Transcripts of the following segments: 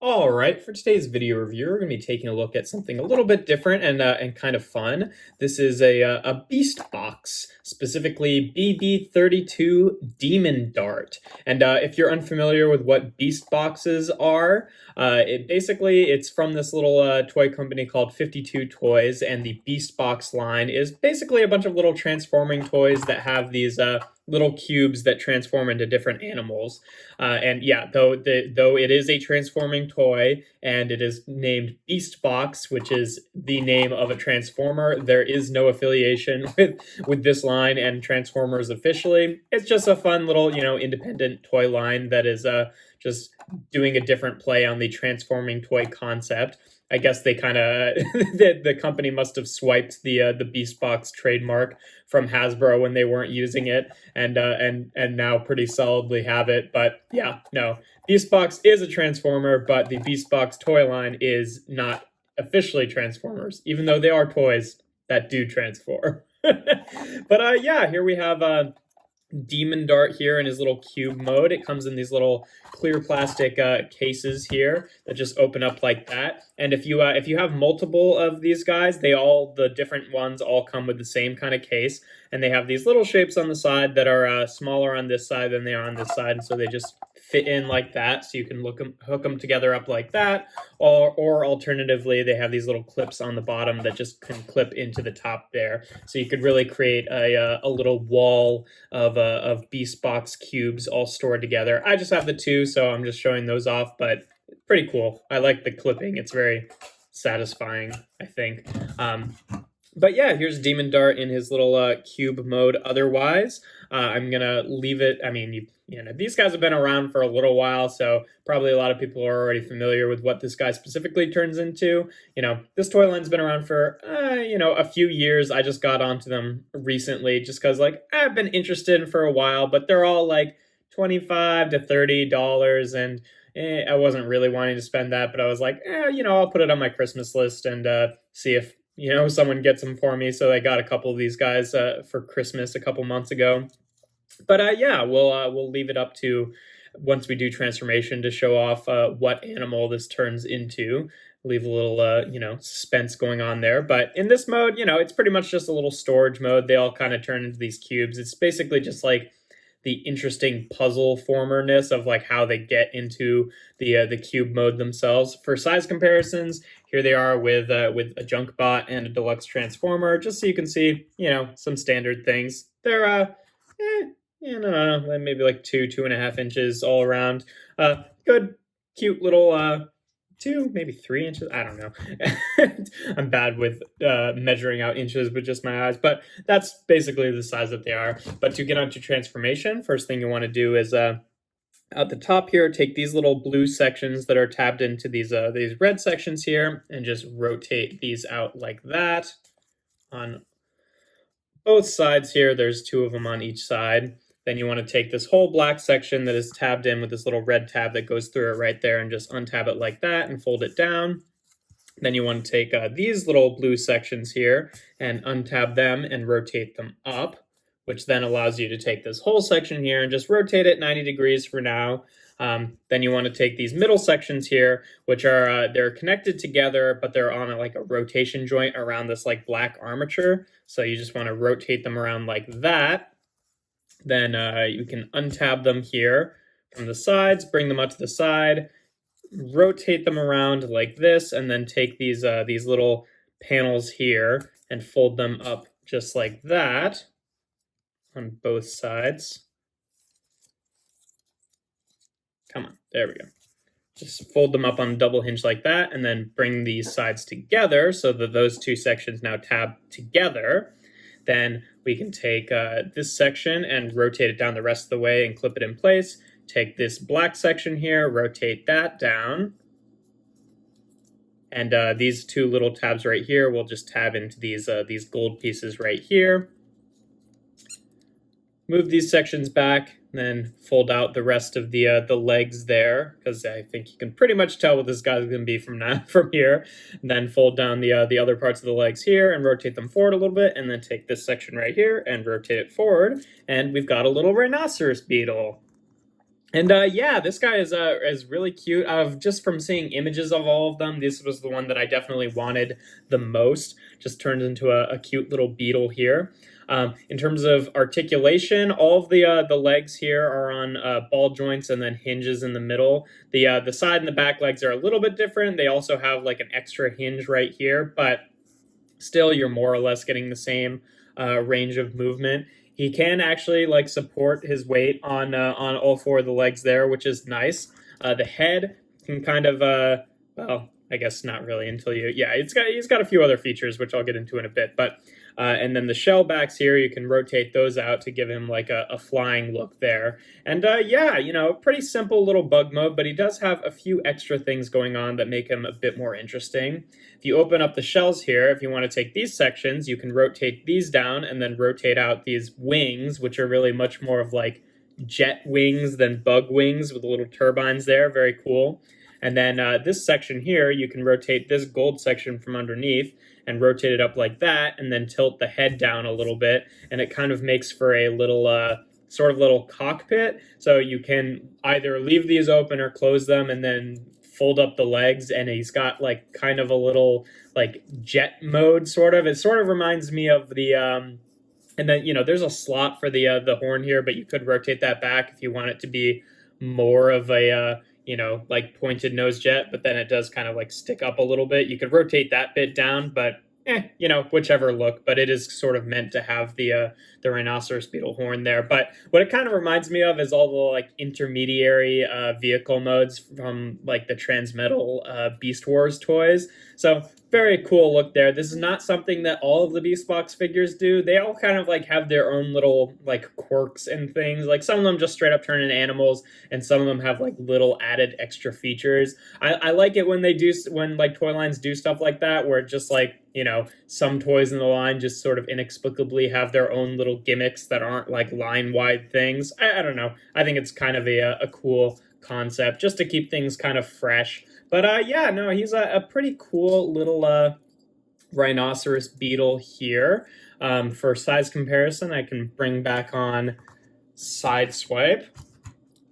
All right, for today's video review, we're going to be taking a look at something a little bit different and kind of fun. This is a BeastBox, specifically BB-32 Demon Dart. And if you're unfamiliar with what BeastBoxes are, it's from this little toy company called 52 Toys, and the BeastBox line is basically a bunch of little transforming toys that have these little cubes that transform into different animals. And yeah, though it is a transforming toy and it is named BeastBox, which is the name of a transformer, there is no affiliation with this line and Transformers officially. It's just a fun little, independent toy line that is just doing a different play on the transforming toy concept. I guess they kind of the company must have swiped the BeastBox trademark from Hasbro when they weren't using it, and now pretty solidly have it. But yeah, no, BeastBox is a Transformer, but the BeastBox toy line is not officially Transformers, even though they are toys that do transform. But yeah, here we have Demon Dart here in his little cube mode. It comes in these little clear plastic cases here that just open up like that. And if you have multiple of these guys, the different ones all come with the same kind of case, and they have these little shapes on the side that are smaller on this side than they are on this side, and so they just fit in like that. So you can hook them together up like that, or alternatively, they have these little clips on the bottom that just can clip into the top there. So you could really create a little wall of BeastBox cubes all stored together. I just have the two, so I'm just showing those off, but pretty cool. I like the clipping. It's very satisfying, I think. But yeah, here's Demon Dart in his little cube mode. Otherwise, I'm gonna leave it. I mean, these guys have been around for a little while, so probably a lot of people are already familiar with what this guy specifically turns into. This toy line's been around for a few years. I just got onto them recently, just because I've been interested for a while, but they're all like $25 to $30, and I wasn't really wanting to spend that, but I was like, I'll put it on my Christmas list and see if someone gets them for me. So I got a couple of these guys for Christmas a couple months ago. But yeah, we'll leave it up to once we do transformation to show off what animal this turns into. Leave a little suspense going on there. But in this mode, it's pretty much just a little storage mode. They all kind of turn into these cubes. It's basically just like the interesting puzzle formerness of how they get into the cube mode themselves. For size comparisons, here they are with a junk bot and a deluxe transformer, just so you can see some standard things. They're no, maybe like 2.5 inches all around. Good, cute little 2, maybe 3 inches. I don't know. I'm bad with measuring out inches with just my eyes, but that's basically the size that they are. But to get onto transformation, first thing you want to do is at the top here, take these little blue sections that are tabbed into these red sections here, and just rotate these out like that on both sides here. There's 2 of them on each side. Then you want to take this whole black section that is tabbed in with this little red tab that goes through it right there, and just untab it like that and fold it down. Then you want to take these little blue sections here and untab them and rotate them up, which then allows you to take this whole section here and just rotate it 90 degrees for now. Then you want to take these middle sections here, which are they're connected together, but they're on a rotation joint around this black armature. So you just want to rotate them around like that. Then you can untab them here from the sides, bring them up to the side, rotate them around like this, and then take these little panels here and fold them up just like that on both sides. Come on, there we go. Just fold them up on a double hinge like that, and then bring these sides together so that those 2 sections now tab together. Then we can take this section and rotate it down the rest of the way and clip it in place. Take this black section here, rotate that down. And these 2 little tabs right here will just tab into these gold pieces right here. Move these sections back, then fold out the rest of the legs there, because I think you can pretty much tell what this guy's going to be from here. And then fold down the other parts of the legs here and rotate them forward a little bit, and then take this section right here and rotate it forward, and we've got a little Rhinoceros Beetle. And yeah, this guy is really cute. Just from seeing images of all of them, this was the one that I definitely wanted the most. Just turns into a cute little beetle here. In terms of articulation, all of the legs here are on ball joints and then hinges in the middle. The side and the back legs are a little bit different. They also have like an extra hinge right here, but still you're more or less getting the same range of movement. He can actually like support his weight on all four of the legs there, which is nice. The head can kind of well, I guess not really until you yeah, he's got a few other features which I'll get into in a bit, but and then the shell backs here, you can rotate those out to give him like a flying look there. And yeah, you know, pretty simple little bug mode, but he does have a few extra things going on that make him a bit more interesting. If you open up the shells here, if you want to take these sections, you can rotate these down and then rotate out these wings, which are really much more of like jet wings than bug wings with the little turbines there. Very cool. And then this section here, you can rotate this gold section from underneath and rotate it up like that, and then tilt the head down a little bit, and it kind of makes for a little sort of little cockpit. So you can either leave these open or close them, and then fold up the legs, and he's got like kind of a little like jet mode sort of. It sort of reminds me of the and then, you know, there's a slot for the horn here, but you could rotate that back if you want it to be more of a you know, like pointed nose jet, but then it does kind of like stick up a little bit. You could rotate that bit down, but you know, whichever look. But it is sort of meant to have the Rhinoceros Beetle horn there. But what it kind of reminds me of is all the like intermediary vehicle modes from like the Transmetal Beast Wars toys. So very cool look there. This is not something that all of the BeastBox figures do. They all kind of like have their own little like quirks and things. Like some of them just straight up turn into animals, and some of them have like little added extra features. I like it when they do, when like toy lines do stuff like that, where it just like, you know, some toys in the line just sort of inexplicably have their own little gimmicks that aren't like line wide things. I don't know. I think it's kind of a cool concept just to keep things kind of fresh. But yeah, no, he's a pretty cool little Rhinoceros Beetle here. For size comparison, I can bring back on Sideswipe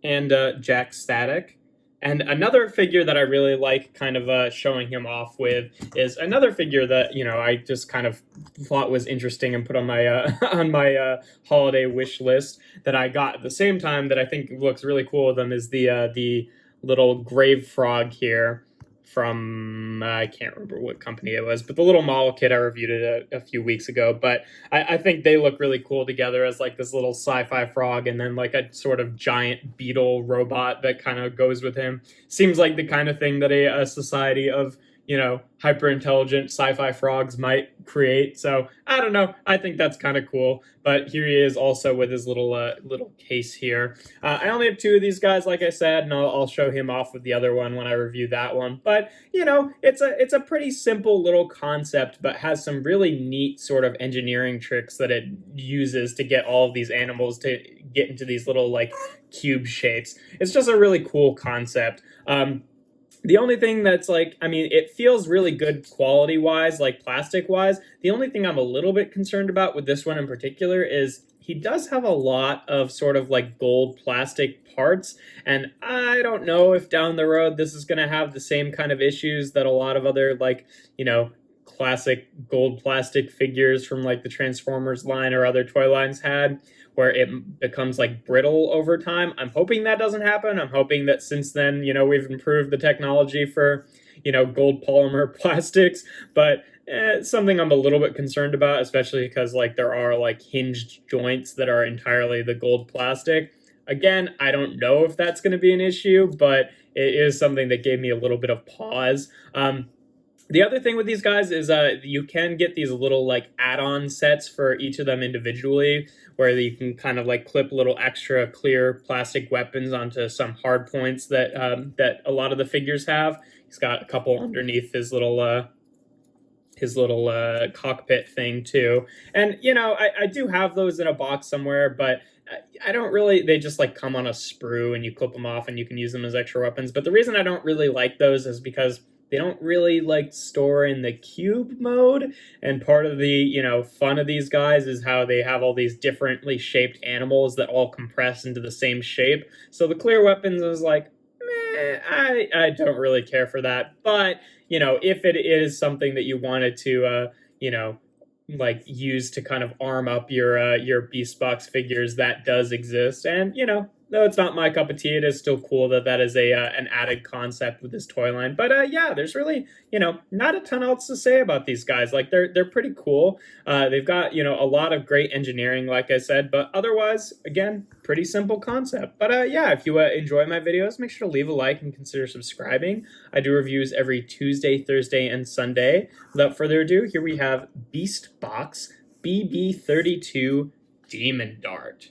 and Jack Static. And another figure that I really like kind of showing him off with is another figure that, you know, I just kind of thought was interesting and put on my on my holiday wish list that I got at the same time that I think looks really cool with them is the little grave frog here from I can't remember what company it was, but the little model kit I reviewed it a few weeks ago. But I think they look really cool together as like this little sci-fi frog and then like a sort of giant beetle robot that kind of goes with him. Seems like the kind of thing that a society of, you know, hyper intelligent sci-fi frogs might create. So I don't know. I think that's kind of cool. But here he is also with his little little case here. I only have two of these guys, like I said, and I'll show him off with the other one when I review that one. But you know, it's a pretty simple little concept, but has some really neat sort of engineering tricks that it uses to get all of these animals to get into these little like cube shapes. It's just a really cool concept. The only thing that's like, I mean, it feels really good quality wise, like plastic wise. The only thing I'm a little bit concerned about with this one in particular is he does have a lot of sort of like gold plastic parts. And I don't know if down the road this is going to have the same kind of issues that a lot of other like, you know, classic gold plastic figures from like the Transformers line or other toy lines had, where it becomes like brittle over time. I'm hoping that doesn't happen. I'm hoping that since then, you know, we've improved the technology for, you know, gold polymer plastics, but it's something I'm a little bit concerned about, especially because like there are like hinged joints that are entirely the gold plastic. Again, I don't know if that's going to be an issue, but it is something that gave me a little bit of pause. The other thing with these guys is you can get these little like add-on sets for each of them individually, where you can kind of like clip little extra clear plastic weapons onto some hard points that that a lot of the figures have. He's got a couple underneath his little cockpit thing too. And you know, I do have those in a box somewhere, but I don't really, they just like come on a sprue and you clip them off and you can use them as extra weapons. But the reason I don't really like those is because they don't really like store in the cube mode. And part of the, fun of these guys is how they have all these differently shaped animals that all compress into the same shape. So the clear weapons is like, I don't really care for that. But, if it is something that you wanted to, like use to kind of arm up your BeastBox figures, that does exist. And, though it's not my cup of tea, it is still cool that that is a an added concept with this toy line. But yeah, there's really, not a ton else to say about these guys. Like they're pretty cool. They've got, a lot of great engineering, like I said, but otherwise, again, pretty simple concept. But yeah, if you enjoy my videos, make sure to leave a like and consider subscribing. I do reviews every Tuesday, Thursday, and Sunday. Without further ado, here we have BeastBox BB-32 Demon Dart.